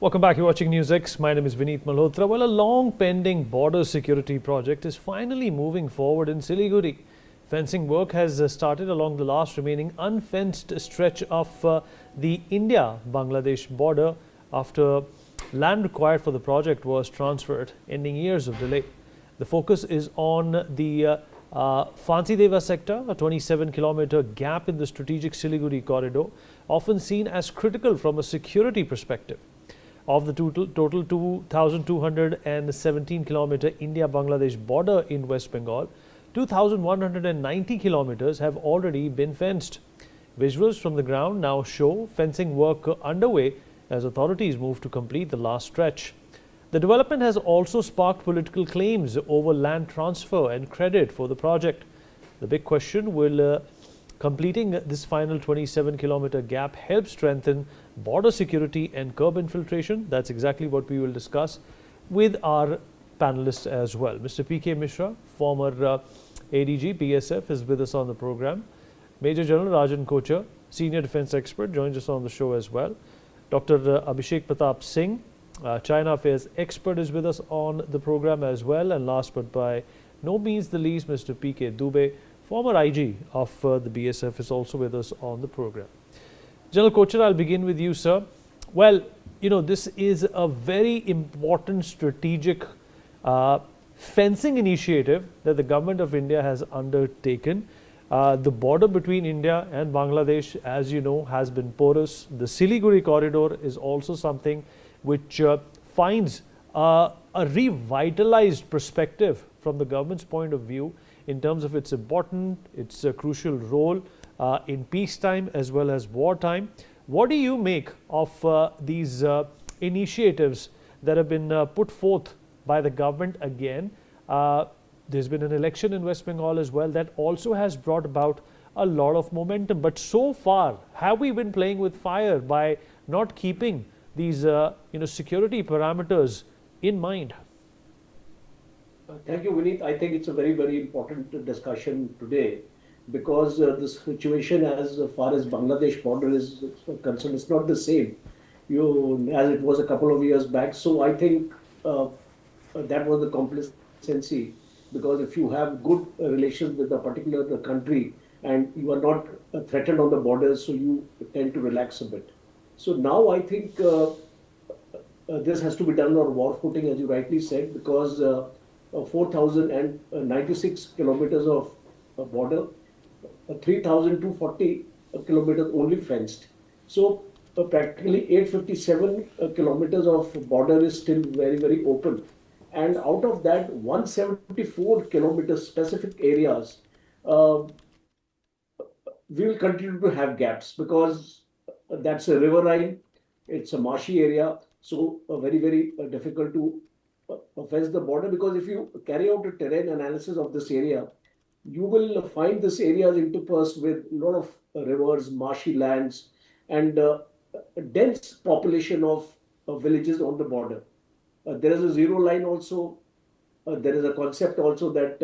Welcome back. You're watching NewsX. My name is Vineet Malhotra. Well, a long pending border security project is finally moving forward in Siliguri. Fencing work has started along the last remaining unfenced stretch of the India-Bangladesh border after land required for the project was transferred, ending years of delay. The focus is on the Phansidewa sector, a 27-kilometer gap in the strategic Siliguri Corridor, often seen as critical from a security perspective. Of the total 2,217-kilometer India-Bangladesh border in West Bengal, 2,190 kilometers have already been fenced. Visuals from the ground now show fencing work underway as authorities move to complete the last stretch. The development has also sparked political claims over land transfer and credit for the project. The big question: will completing this final 27-kilometer gap help strengthen border security and curb infiltration? That's exactly what we will discuss with our panelists as well. Mr. P.K. Mishra, former ADG, BSF, is with us on the program. Major General Rajan Kochar, senior defense expert, joins us on the show as well. Dr. Abhishek Pratap Singh, China affairs expert, is with us on the program as well. And last but by no means the least, Mr. P.K. Dubey, former IG of the BSF, is also with us on the program. General Kochar, I'll begin with you, sir. Well, this is a very important strategic fencing initiative that the government of India has undertaken. The border between India and Bangladesh, as you know, has been porous. The Siliguri Corridor is also something which finds a revitalized perspective from the government's point of view in terms of its crucial role in peacetime as well as wartime. What do you make of these initiatives that have been put forth by the government again? There's been an election in West Bengal as well that also has brought about a lot of momentum. But so far, have we been playing with fire by not keeping these security parameters in mind? Thank you, Vineet. I think it's a very, very important discussion today because the situation as far as Bangladesh border is concerned is not the same as it was a couple of years back. So I think that was the complacency, because if you have good relations with a particular country and you are not threatened on the borders, so you tend to relax a bit. So now I think this has to be done on war footing, as you rightly said, because 4,096 kilometers of border, 3,240 kilometers only fenced. So practically 857 kilometers of border is still very, very open. And out of that, 174 kilometers specific areas, we will continue to have gaps because that's a riverine, it's a marshy area, so very, very difficult to fence the border, because if you carry out a terrain analysis of this area, you will find this area is interspersed with a lot of rivers, marshy lands, and a dense population of villages on the border. There is a zero line also. There is a concept also that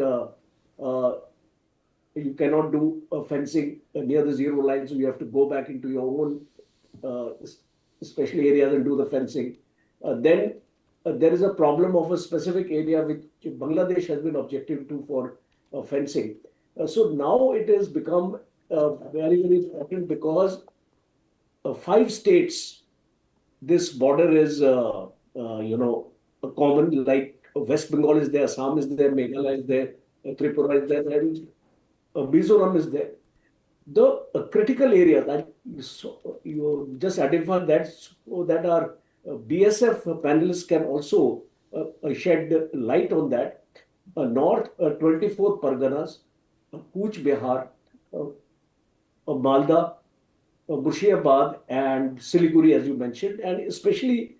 you cannot do fencing near the zero line, so you have to go back into your own special areas and do the fencing. Then there is a problem of a specific area which Bangladesh has been objective to for fencing. So now it has become very, very important because 5 states, this border is, common, like West Bengal is there, Assam is there, Meghalaya is there, Tripura is there, and Mizoram is there. The critical area that you just identified that, so that our BSF panelists can also shed light on that. North 24 Parganas, Cooch Behar, Malda, Murshidabad, and Siliguri, as you mentioned, and especially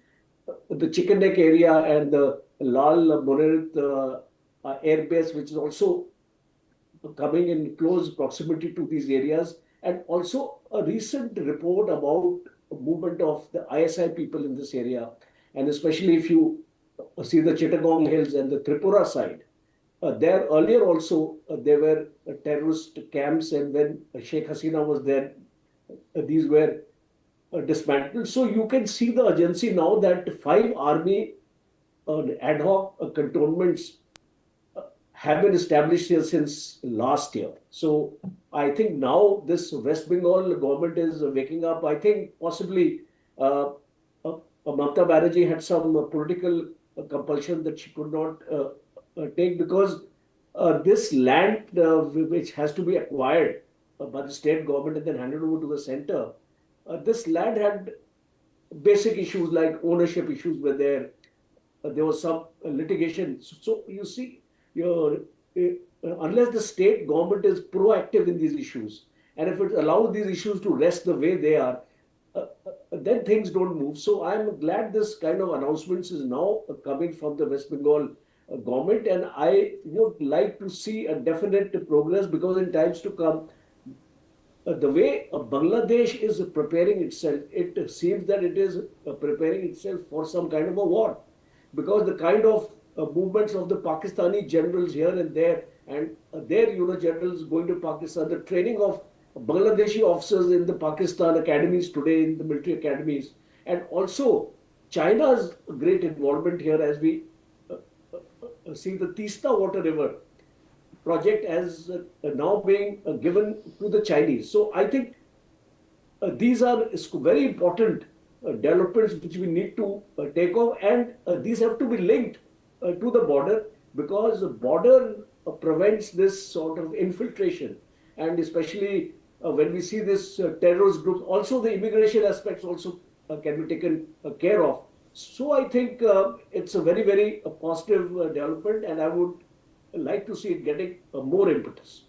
the Chicken Neck area and the Lal Monirith Air Base, which is also coming in close proximity to these areas, and also a recent report about movement of the ISI people in this area, and especially if you see the Chittagong Hills and the Tripura side. There earlier also there were terrorist camps, and when Sheikh Hasina was there, these were dismantled. So you can see the urgency now that five army ad hoc cantonments have been established here since last year. So I think now this West Bengal government is waking up. I think possibly uh, Mamata Banerjee had some political compulsion that she could not take, because this land which has to be acquired by the state government and then handed over to the center, this land had basic issues like ownership issues were there. There was some litigation. So you see, your unless the state government is proactive in these issues, and if it allows these issues to rest the way they are, then things don't move. So I'm glad this kind of announcements is now coming from the West Bengal government, and I would like to see a definite progress, because in times to come, the way Bangladesh is preparing itself, it seems that it is preparing itself for some kind of a war, because the kind of movements of the Pakistani generals here and there, and their generals going to Pakistan, the training of Bangladeshi officers in the Pakistan academies today, in the military academies, and also China's great involvement here, as we see the Tista Water River project as now being given to the Chinese. So I think these are very important developments which we need to take off, and these have to be linked to the border, because the border prevents this sort of infiltration, and especially when we see this terrorist groups, also the immigration aspects also can be taken care of. So I think it's a very, very positive development, and I would like to see it getting more impetus.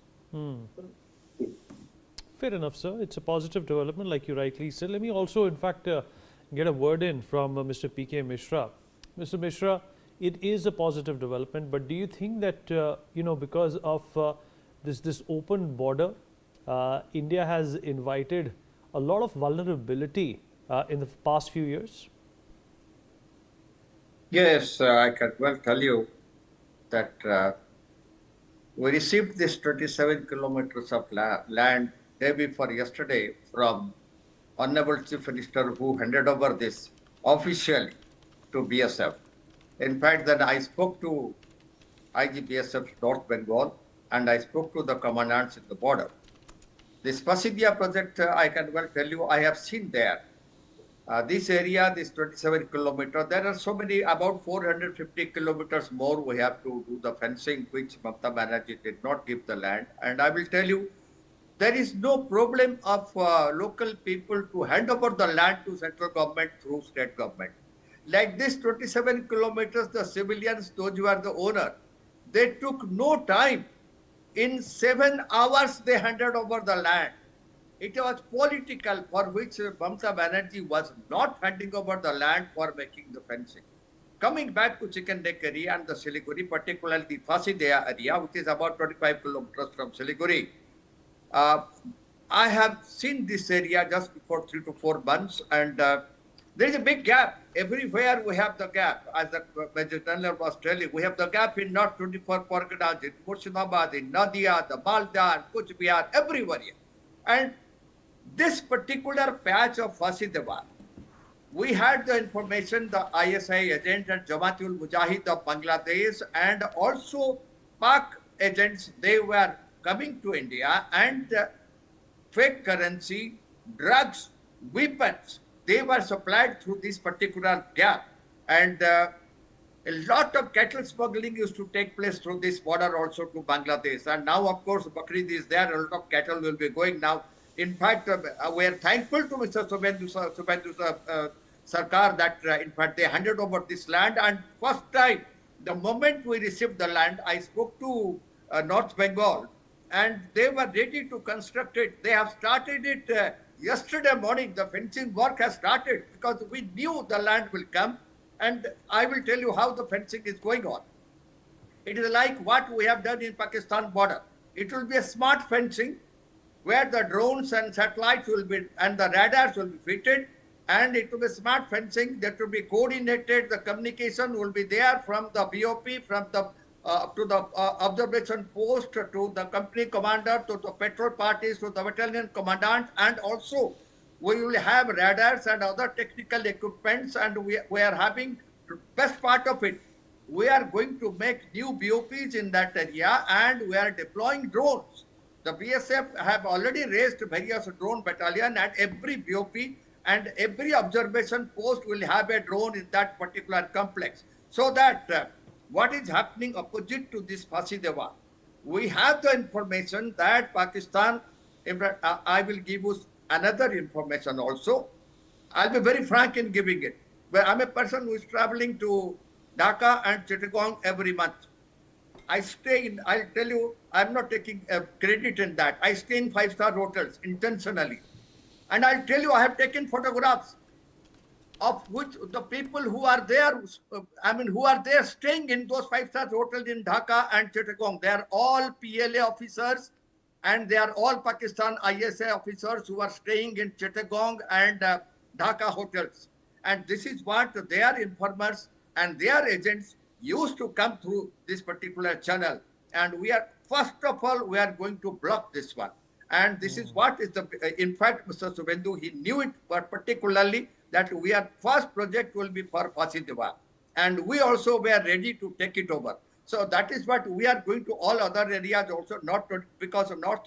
Fair enough, sir. It's a positive development, like you rightly said. Let me also, in fact, get a word in from Mr. P.K. Mishra. Mr. Mishra, it is a positive development, but do you think that, because of this open border, India has invited a lot of vulnerability in the past few years? Yes, I can well tell you that we received this 27 kilometers of land day before yesterday from Honorable Chief Minister, who handed over this officially to BSF. In fact, then I spoke to IGBSF North Bengal, and I spoke to the commandants at the border. This Phansidewa project, I can well tell you, I have seen there. This area, this 27 kilometers, there are so many, about 450 kilometers more we have to do the fencing, which Mamata Banerjee did not give the land. And I will tell you, there is no problem of local people to hand over the land to central government through state government. Like this 27 kilometers, the civilians, those who are the owner, they took no time. In 7 hours, they handed over the land. It was political, for which Mamata Banerjee was not handing over the land for making the fencing. Coming back to Chicken Neck area and the Siliguri, particularly the Phansidewa area, which is about 25 kilometers from Siliguri, I have seen this area just before 3 to 4 months, and there is a big gap. Everywhere we have the gap. As the Major General was telling, we have the gap in North 24 Parganas, in Murshidabad, in Nadia, the Malda, Kuch Bihar, everywhere. And this particular patch of Phansidewa, we had the information, the ISI agent and Jamaatul Mujahid of Bangladesh, and also Pak agents, they were coming to India, and fake currency, drugs, weapons, they were supplied through this particular gap. And a lot of cattle smuggling used to take place through this border also to Bangladesh. And now, of course, Bakrid is there, a lot of cattle will be going now. In fact, we are thankful to Mr. Subhendu Sarkar that, in fact, they handed over this land. And first time, the moment we received the land, I spoke to North Bengal, and they were ready to construct it. They have started it yesterday morning. The fencing work has started because we knew the land will come. And I will tell you how the fencing is going on. It is like what we have done in Pakistan border. It will be a smart fencing where the drones and satellites will be, and the radars will be fitted, and it will be smart fencing that will be coordinated. The communication will be there from the BOP, from the to the observation post, to the company commander, to the petrol parties, to the battalion commandant, and also We will have radars and other technical equipments, and we are having best part of it. We are going to make new BOPs in that area, and we are deploying drones. The BSF have already raised various drone battalion, and every BOP and every observation post will have a drone in that particular complex. So that what is happening opposite to this Phansidewa, we have the information that Pakistan, I will give you another information also. I'll be very frank in giving it. But I'm a person who is traveling to Dhaka and Chittagong every month. I stay in, I'll tell you, I'm not taking credit in that. I stay in five-star hotels intentionally. And I'll tell you, I have taken photographs of which the people who are there, who are there staying in those five-star hotels in Dhaka and Chittagong. They are all PLA officers, and they are all Pakistan ISA officers who are staying in Chittagong and Dhaka hotels. And this is what their informers and their agents used to come through this particular channel. And we are, first of all, we are going to block this one. And this is what is the, in fact, Mr. Subendu, he knew it, but particularly that we are, first project will be for Phansidewa. And we also were ready to take it over. So that is what we are going to all other areas also, not because of North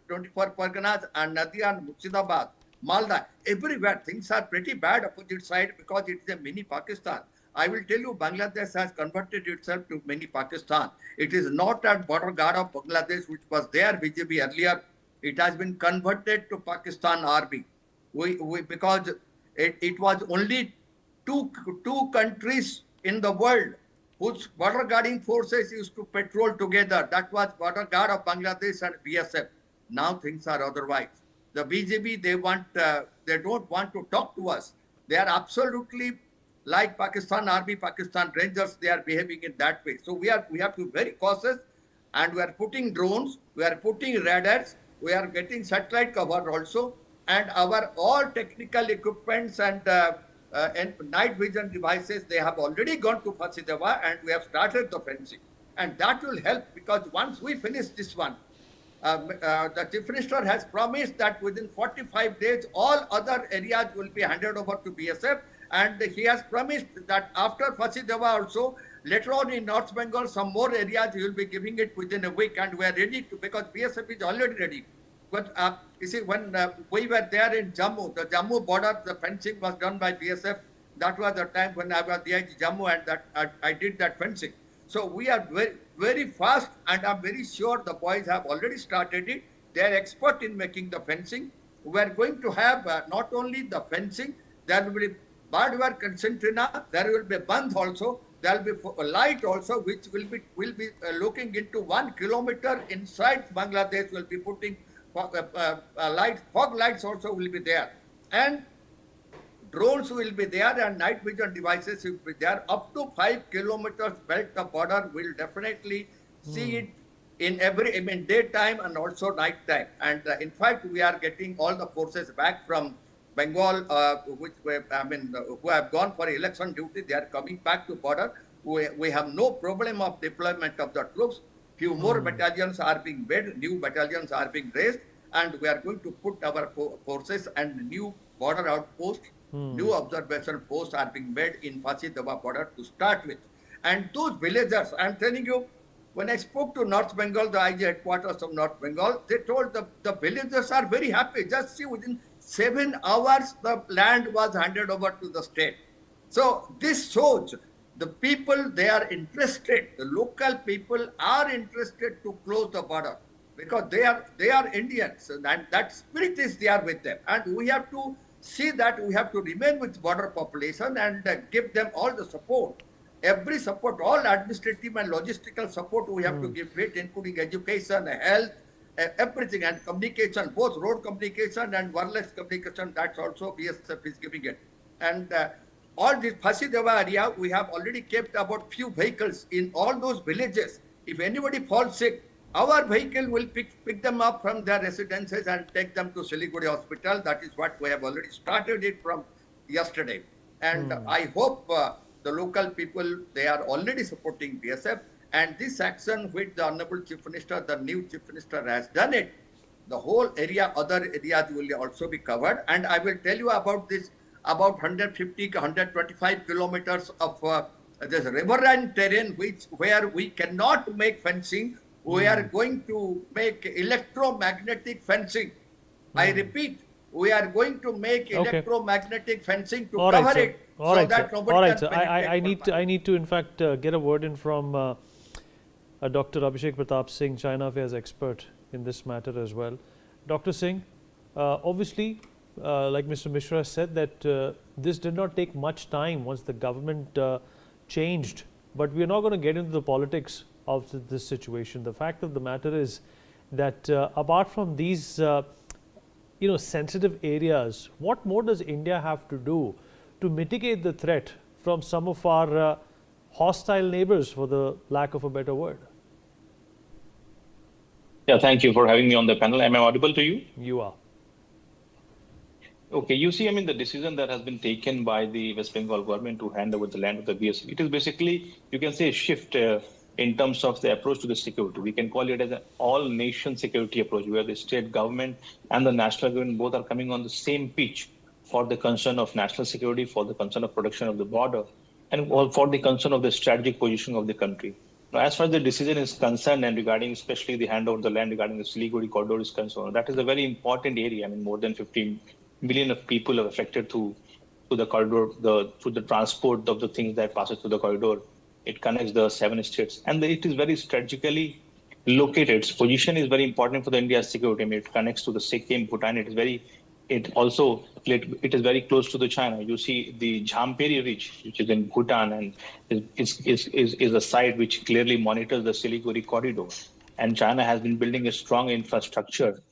24 Parganas and Nadia and Murshidabad, Malda, everywhere things are pretty bad opposite side because it's a mini Pakistan. I will tell you, Bangladesh has converted itself to mini Pakistan. It is not a border guard of Bangladesh, which was there BJP earlier. It has been converted to Pakistan Army. Because it was only two countries in the world whose border guarding forces used to patrol together. That was border guard of Bangladesh and BSF. Now things are otherwise. The BJP, they don't want to talk to us. They are absolutely like Pakistan Army, Pakistan Rangers. They are behaving in that way. So we have to be very cautious, and we are putting drones, we are putting radars, we are getting satellite cover also, and our all technical equipments and night vision devices, they have already gone to Phansidewa, and we have started the fencing. And that will help, because once we finish this one, the Chief Minister has promised that within 45 days, all other areas will be handed over to BSF. And he has promised that after Phansidewa also, later on in North Bengal, some more areas he will be giving it within a week. And we are ready to, because BSF is already ready. But you see, when we were there in Jammu, the Jammu border, the fencing was done by BSF. That was the time when I was there in Jammu, and that I did that fencing. So we are very, very fast, and I'm very sure the boys have already started it. They are expert in making the fencing. We are going to have not only the fencing, there will be barbed wire concertina, there will be a bandh also, there will be a light also, which will be looking into 1 kilometer inside Bangladesh. Will be putting fog lights also will be there, and drones will be there, and night vision devices will be there. Up to 5 kilometers belt of border will definitely see it in daytime and also night time. And in fact, we are getting all the forces back from Bengal, who have gone for election duty. They are coming back to border. We have no problem of deployment of the troops. Few more battalions are being made, new battalions are being raised, and we are going to put our forces and new border outposts, new observation posts are being made in Phansidewa border to start with. And those villagers, I'm telling you, when I spoke to North Bengal, the IG headquarters of North Bengal, they told the villagers are very happy. Just see, within 7 hours, the land was handed over to the state. So this shows the people, they are interested, the local people are interested to close the border, because they are Indians, and that spirit is there with them. And we have to see that we have to remain with border population and give them all the support. Every support, all administrative and logistical support we have to give it, including education, health, everything, and communication, both road communication and wireless communication, that's also BSF is giving it. And all this Phansidewa area, we have already kept about few vehicles in all those villages. If anybody falls sick, our vehicle will pick them up from their residences and take them to Siliguri hospital. That is what we have already started it from yesterday. And I hope the local people, they are already supporting BSF. And this action which the Honorable Chief Minister, the new Chief Minister has done it, the whole area, other areas will also be covered. And I will tell you about this, about 150, 125 kilometers of this riverine terrain, where we cannot make fencing. We are going to make electromagnetic fencing. I repeat, we are going to make Okay. electromagnetic fencing to All right, cover sir. it All so right, sir. that All nobody right, can sir. penetrate further. I need to, in fact, get a word in from Dr. Abhishek Pratap Singh, China affairs expert in this matter as well. Dr. Singh, obviously, like Mr. Mishra said, that this did not take much time once the government changed. But we are not going to get into the politics of this situation. The fact of the matter is that apart from these sensitive areas, what more does India have to do to mitigate the threat from some of our hostile neighbors, for the lack of a better word? Yeah, thank you for having me on the panel. Am I audible to you? You are. Okay, you see, I mean, the decision that has been taken by the West Bengal government to hand over the land to the BSF, it is basically, you can say, a shift in terms of the approach to the security. We can call it as an all-nation security approach, where the state government and the national government both are coming on the same pitch for the concern of national security, for the concern of protection of the border, and for the concern of the strategic position of the country. Now, as far as the decision is concerned, and regarding especially the handover of the land regarding the Siliguri Corridor is concerned, that is a very important area. I mean, more than 15 million of people are affected to the corridor, through the transport of the things that passes through the corridor. It connects the 7 states, and it is very strategically located. Its position is very important for the India's security. I mean, it connects to the Sikkim, Bhutan. It is very close to the China. You see the Jhamperi Ridge, which is in Bhutan, and is a site which clearly monitors the Siliguri Corridor. And China has been building a strong infrastructure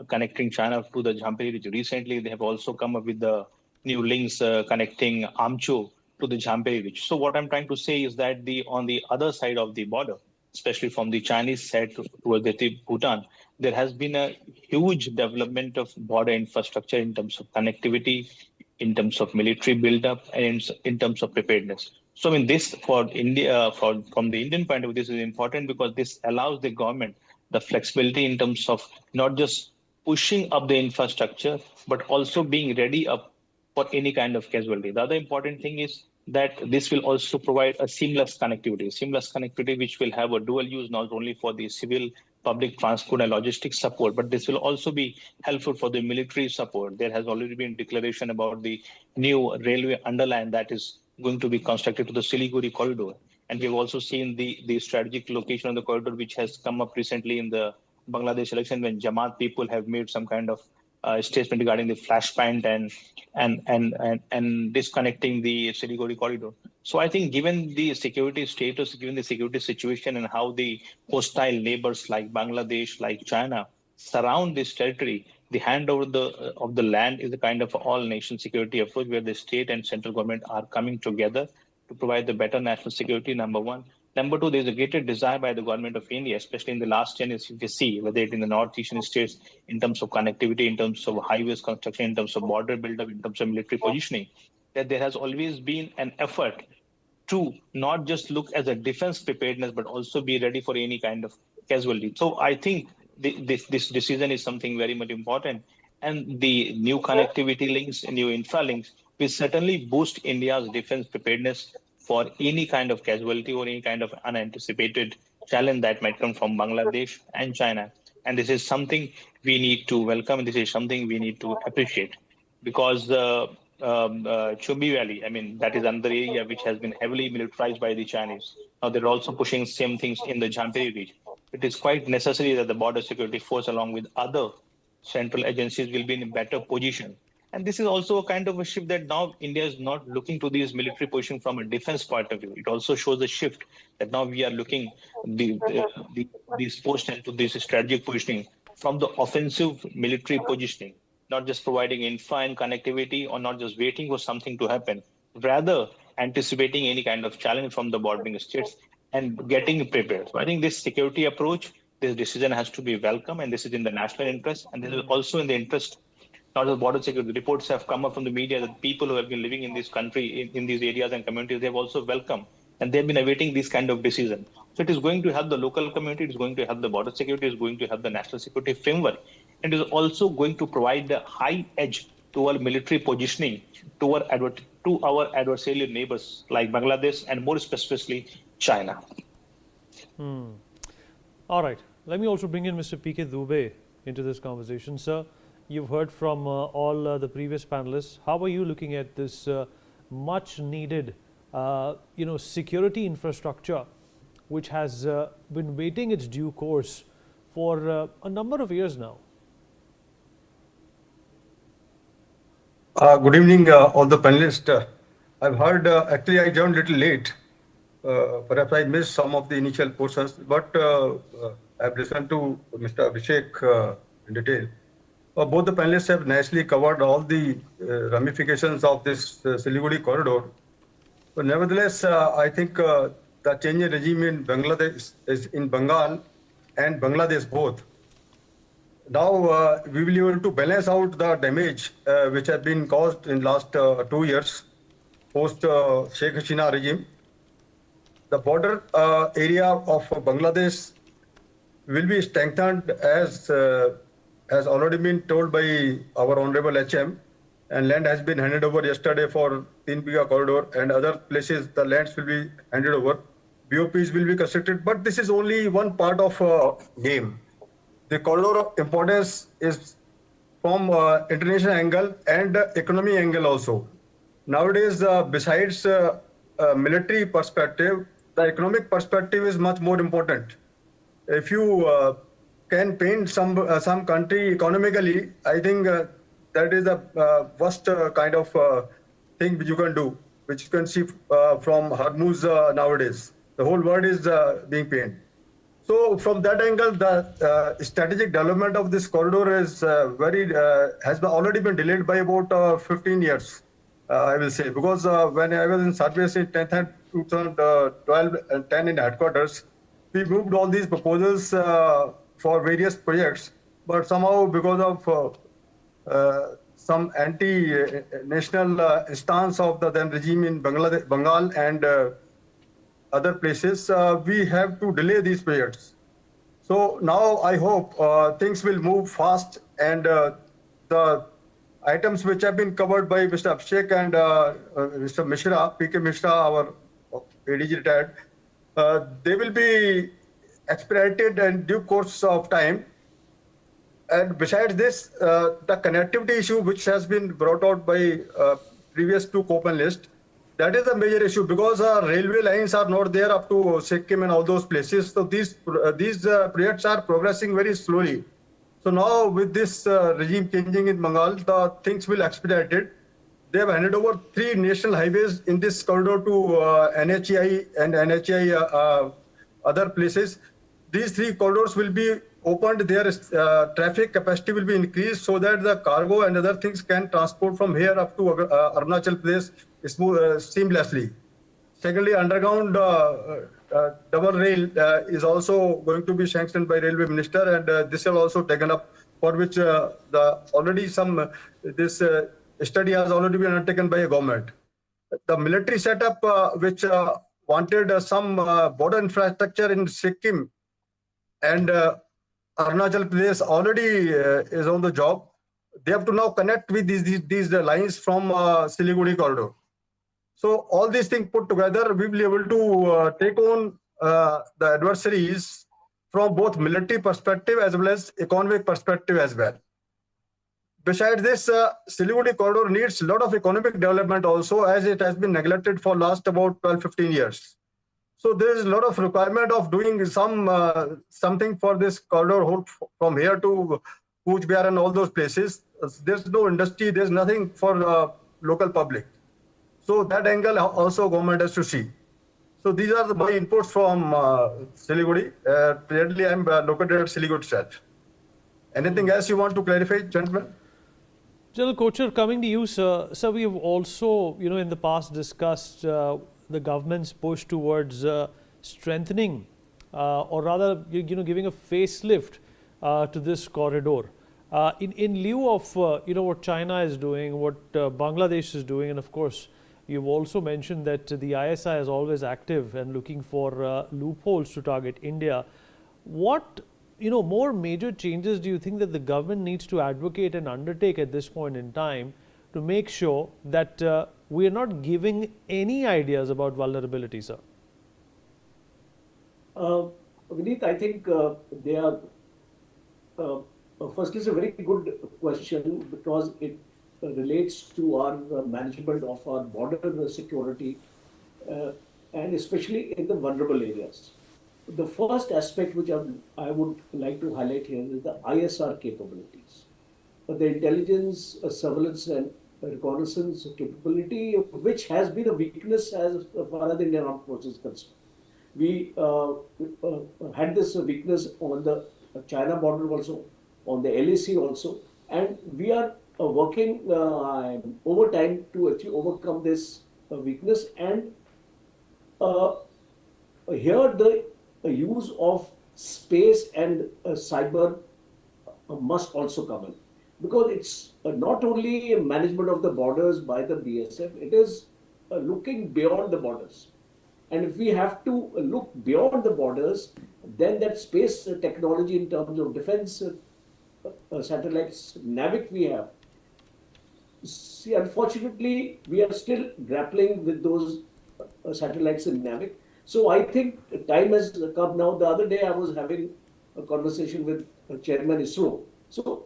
connecting China to the Jhamperi Ridge. Recently, they have also come up with the new links connecting Amcho to the Jhamperi Ridge. So what I'm trying to say is that on the other side of the border, especially from the Chinese side towards the Bhutan, there has been a huge development of border infrastructure in terms of connectivity, in terms of military buildup, and in terms of preparedness. So, I mean, this for India, from the Indian point of view, this is important because this allows the government the flexibility in terms of not just pushing up the infrastructure, but also being ready up for any kind of casualty. The other important thing is that this will also provide a seamless connectivity which will have a dual use, not only for the civil public transport and logistics support, but this will also be helpful for the military support. There has already been declaration about the new railway underline that is going to be constructed to the Siliguri Corridor. And we've also seen the strategic location of the corridor, which has come up recently in the Bangladesh election, when Jamaat people have made some kind of statement regarding the flashpoint and disconnecting the Siliguri corridor. So I think, given the security status, given the security situation, and how the hostile neighbors like Bangladesh, like China, surround this territory, the handover of the land is a kind of all-nation security approach, where the state and central government are coming together to provide the better national security, number one. Number two, there's a greater desire by the government of India, especially in the last 10 years, you can see, whether it in the northeastern states, in terms of connectivity, in terms of highways construction, in terms of border buildup, in terms of military positioning, that there has always been an effort to not just look as a defense preparedness, but also be ready for any kind of casualty. So I think this decision is something very much important. And the new connectivity links, new infra links, will certainly boost India's defense preparedness for any kind of casualty or any kind of unanticipated challenge that might come from Bangladesh and China. And this is something we need to welcome, and this is something we need to appreciate, because Chumbi Valley, I mean, that is another area which has been heavily militarized by the Chinese. Now they're also pushing same things in the Jhamperi region. It is quite necessary that the border security force, along with other central agencies, will be in a better position. And this is also a kind of a shift, that now India is not looking to these military position from a defense point of view. It also shows a shift that now we are looking these posts and to this strategic positioning from the offensive military positioning, not just providing infra and connectivity, or not just waiting for something to happen, rather anticipating any kind of challenge from the bordering states and getting prepared. So I think this security approach, this decision has to be welcome, and this is in the national interest, and this is also in the interest not just border security. Reports have come up from the media that people who have been living in this country, in these areas and communities, they have also welcomed and they've been awaiting this kind of decision. So it is going to help the local community, it is going to help the border security, it is going to help the national security framework, and it is also going to provide the high edge to our military positioning to our adversarial neighbors like Bangladesh and more specifically China. All right. Let me also bring in Mr. P.K. Dubey into this conversation. Sir, you've heard from all the previous panelists. How are you looking at this much needed, security infrastructure, which has been waiting its due course for a number of years now? Good evening, all the panelists. I've heard, actually, I joined a little late. Perhaps I missed some of the initial portions, but I've listened to Mr. Abhishek in detail. Both the panelists have nicely covered all the ramifications of this Siliguri corridor. But nevertheless, I think the change in regime in Bangladesh is in Bengal and Bangladesh both. Now we will be able to balance out the damage which has been caused in last 2 years post Sheikh Hasina regime. The border area of Bangladesh will be strengthened as has already been told by our Honorable HM, and land has been handed over yesterday for Tinbiga corridor, and other places the lands will be handed over. BOPs will be constructed, but this is only one part of game. The corridor of importance is from international angle and economy angle also. Nowadays, besides military perspective, the economic perspective is much more important. If you can paint some country economically, I think that is the worst kind of thing which you can do, which you can see from Hormuz nowadays. The whole world is being painted. So from that angle, the strategic development of this corridor is has already been delayed by about 15 years, I will say, because when I was in service in 2012 and 10 in headquarters, we moved all these proposals for various projects, but somehow because of some anti-national stance of the then regime in Bengal and other places, we have to delay these projects. So now I hope things will move fast, and the items which have been covered by Mr. Abhishek and Mr. Mishra, P.K. Mishra, our ADG retired, they will be expedited in due course of time. And besides this, the connectivity issue which has been brought out by previous two co-panelists, that is a major issue, because railway lines are not there up to Sikkim and all those places. So these projects are progressing very slowly. So now with this regime changing in Bengal, the things will expedite it. They have handed over 3 national highways in this corridor to NHI and NHI other places. These 3 corridors will be opened, their traffic capacity will be increased so that the cargo and other things can transport from here up to Arunachal Pradesh seamlessly. Secondly, underground double rail is also going to be sanctioned by Railway Minister, and this is also taken up, for which this study has already been undertaken by a government. The military setup, which wanted some border infrastructure in Sikkim and Arunachal Pradesh, already is on the job. They have to now connect with these lines from Siliguri Corridor. So all these things put together, we will be able to take on the adversaries from both military perspective as well as economic perspective as well. Besides this, Siliguri Corridor needs a lot of economic development also, as it has been neglected for last about 12-15 years. So there is a lot of requirement of doing something for this corridor from here to Kuch Bihar and all those places. There's no industry, there's nothing for the local public. So that angle also government has to see. So these are my inputs from Siliguri. Presently, I'm located at Siliguri itself. Anything else you want to clarify, gentlemen? General Kochhar, coming to you, sir. Sir, we have also, in the past discussed the government's push towards strengthening, or rather, giving a facelift to this corridor. In lieu of, what China is doing, what Bangladesh is doing, and of course, You've also mentioned that the ISI is always active and looking for loopholes to target India. What more major changes do you think that the government needs to advocate and undertake at this point in time to make sure that we are not giving any ideas about vulnerability, sir? Vineet, I think they are. Firstly, it's a very good question because it relates to our management of our border security and especially in the vulnerable areas. The first aspect which I would like to highlight here is the ISR capabilities. The intelligence, surveillance and reconnaissance capability, which has been a weakness as far as the Indian Armed Forces is concerned. We had this weakness on the China border also, on the LAC also, and we are working overtime to actually overcome this weakness. And here the use of space and cyber must also come in, because it's not only management of the borders by the BSF, it is looking beyond the borders. And if we have to look beyond the borders, then that space technology in terms of defense satellites, NavIC we have. See, unfortunately, we are still grappling with those satellites in NavIC. So I think time has come now. The other day I was having a conversation with Chairman ISRO. So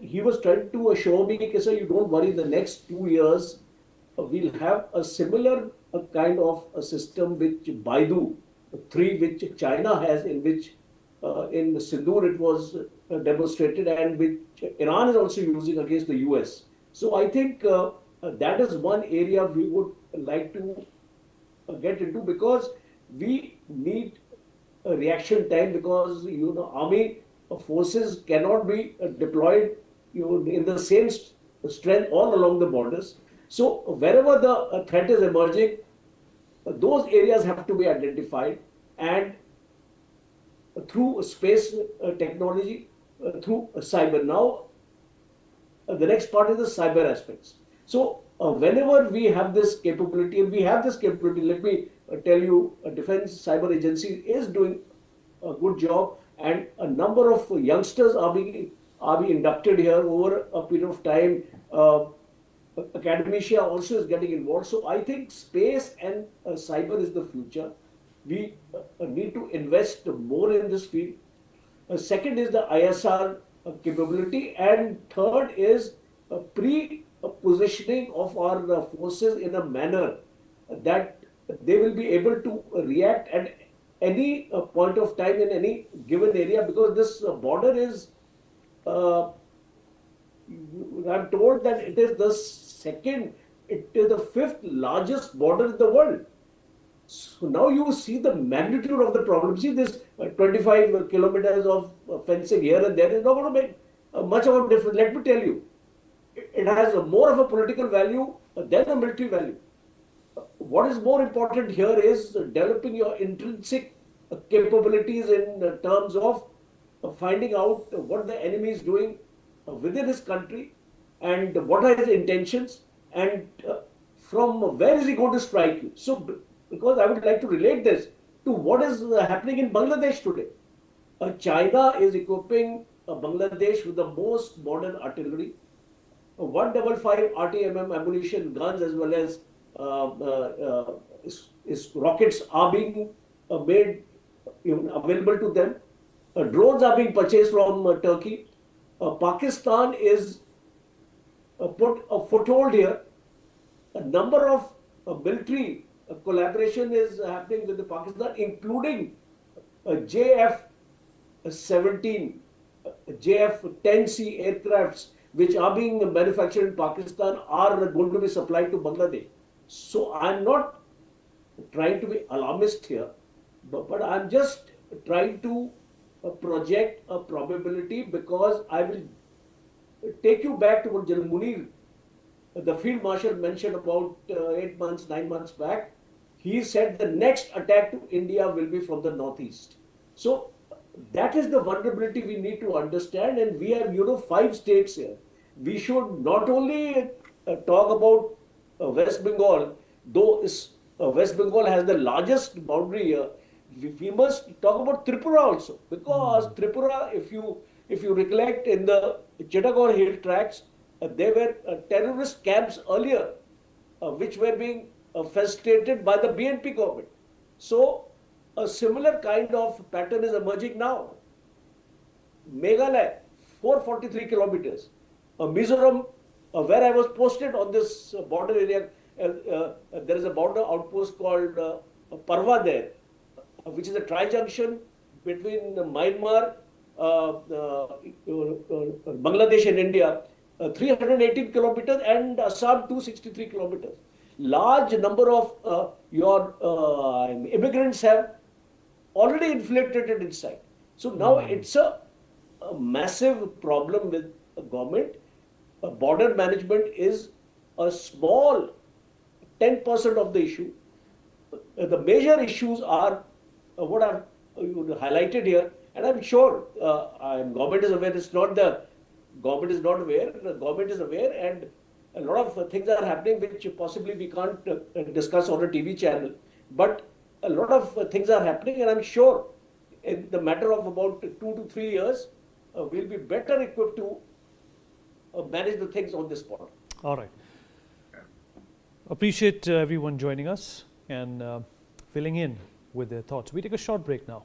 he was trying to assure me, sir, you don't worry, the next 2 years we'll have a similar kind of a system which Baidu 3, which China has, in which in Sindoor it was demonstrated, and which Iran is also using against the US. So I think that is one area we would like to get into, because we need a reaction time, because army forces cannot be deployed in the same strength all along the borders. So wherever the threat is emerging, those areas have to be identified, and through space technology, through cyber. Now, the next part is the cyber aspects. So whenever we have this capability, and we have this capability, let me tell you, Defense Cyber Agency is doing a good job, and a number of youngsters are being inducted here over a period of time. Academia also is getting involved. So I think space and cyber is the future. We need to invest more in this field. Second is the ISR capability, and third is pre-positioning of our forces in a manner that they will be able to react at any point of time in any given area, because this border is, I'm told that it is the fifth largest border in the world. So now you see the magnitude of the problem. See, this 25 kilometers of fencing here and there is not going to make much of a difference. Let me tell you, it has more of a political value than a military value. What is more important here is developing your intrinsic capabilities in terms of finding out what the enemy is doing within his country, and what are his intentions, and from where is he going to strike you. So, because I would like to relate this to what is happening in Bangladesh today. China is equipping Bangladesh with the most modern artillery, 155 RTMM ammunition guns, as well as rockets are being made available to them. Drones are being purchased from Turkey. Pakistan is put a foothold here. A number of military collaboration is happening with the Pakistan, including JF-17, JF-10C aircrafts, which are being manufactured in Pakistan, are going to be supplied to Bangladesh. So I'm not trying to be alarmist here, but I'm just trying to project a probability, because I will take you back to what General Munir, the Field Marshal, mentioned about 8 months, 9 months back. He said the next attack to India will be from the northeast. So that is the vulnerability we need to understand, and we have 5 states here. We should not only talk about West Bengal, though West Bengal has the largest boundary here, we must talk about Tripura also, because Tripura, if you recollect, in the Chittagong hill tracts, there were terrorist camps earlier, which were being facilitated by the BNP government. So a similar kind of pattern is emerging now. Meghalaya, 443 kilometers. Mizoram, where I was posted on this border area, there is a border outpost called Parva there, which is a tri-junction between Myanmar, Bangladesh and India, 318 kilometers, and Assam 263 kilometers. Large number of your immigrants have already infiltrated inside. So now it's a massive problem with government. Border management is a small 10% of the issue. The major issues are what I've highlighted here, and I'm sure government is aware. It's not the government is not aware. The government is aware, and a lot of things are happening which possibly we can't discuss on a TV channel. But a lot of things are happening, and I'm sure in the matter of about 2 to 3 years, we'll be better equipped to manage the things on this border. All right. Appreciate everyone joining us and filling in with their thoughts. We take a short break now.